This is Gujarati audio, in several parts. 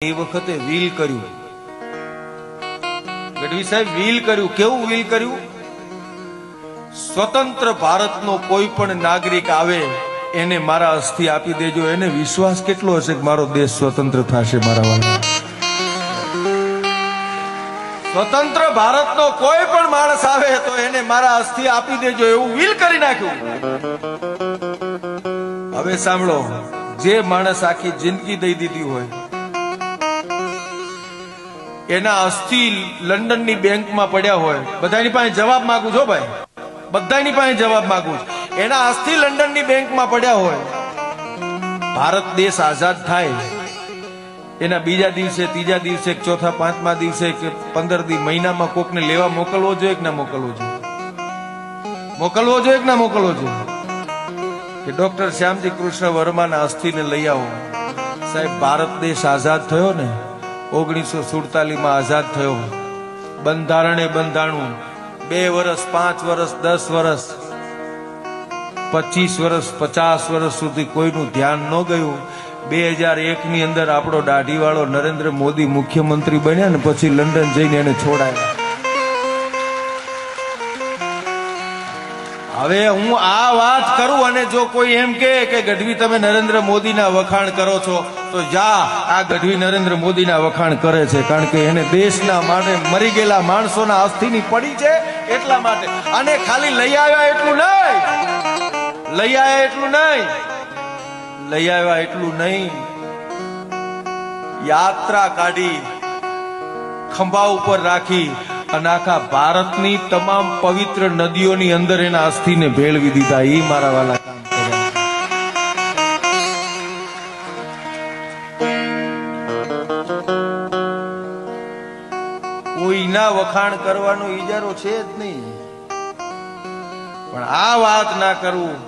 એ વખતે વીલ કર્યું, ગઢવી સાહેબ વીલ કર્યું. કેવું વીલ કર્યું? સ્વતંત્ર ભારતનો કોઈ પણ નાગરિક આવે એને મારા અસ્થિ આપી દેજો. એને વિશ્વાસ કેટલો હશે કે મારો દેશ સ્વતંત્ર થશે? મારા વાળા, સ્વતંત્ર ભારતનો કોઈ પણ માણસ આવે તો એને મારા અસ્થિ આપી દેજો, એવું વીલ કરી નાખ્યું. હવે સાંભળો, જે માણસ આખી જિંદગી દઈ દીધી હોય એના અસ્થિ લંડનની બેંકમાં પડ્યા હોય, બધાની પાસે જવાબ માંગુ છો ભાઈ, બધાની પાસે જવાબ માંગુ છું. એના અસ્થિ લંડનની બેંકમાં પડ્યા હોય, ભારત દેશ આઝાદ થાય એના બીજા દિવસે, ત્રીજા દિવસે, ચોથા, પાંચમા દિવસે કે 15 મહિનામાં કોકને લેવા મોકલવો જોઈએ કે ના મોકલવો જોઈએ? મોકલવો જોઈએ કે ના મોકલવો જોઈએ? કે ડોક્ટર શ્યામજી કૃષ્ણ વર્માના અસ્થિને લઈ આવો. સાહેબ, ભારત દેશ આઝાદ થયો ને 1947 આઝાદ થયો. બંધારણે બંધાણું 2 વર્ષ, 5 વર્ષ, 10 વર્ષ, 25 વર્ષ, 50 વર્ષ સુધી કોઈનું ધ્યાન ન ગયું. 2001 ની અંદર આપણો દાઢીવાળો નરેન્દ્ર મોદી મુખ્યમંત્રી બન્યા ને પછી લંડન જઈને એને છોડાયા. હવે હું આ વાત કરું અને જો કોઈ એમ કે ગઢવી તમે નરેન્દ્ર મોદીના વખાણ કરો છો, તો જા, આ ગઢવી નરેન્દ્ર મોદીના વખાણ કરે છે, કારણ કે એને દેશના માટે મરી ગયેલા માણસોના અસ્થિની પડી છે એટલા માટે. અને ખાલી લઈ આવ્યા એટલું નહીં, લઈ આવ્યા એટલું નહીં, લઈ આવ્યા એટલું નહીં, યાત્રા કાઢી, ખંભા ઉપર રાખી અને આખા ભારતની તમામ પવિત્ર નદીઓની અંદર એના અસ્થિને ભેળવી દીધા. એ મારા વાલા કામ કર્યા. કોઈના વખાણ કરવાનો ઈજારો છે જ નહીં, પણ આ વાત ના કરવું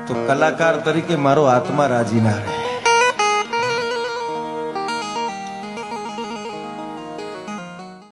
તો કલાકાર તરીકે મારો આત્મા રાજી ના રહે.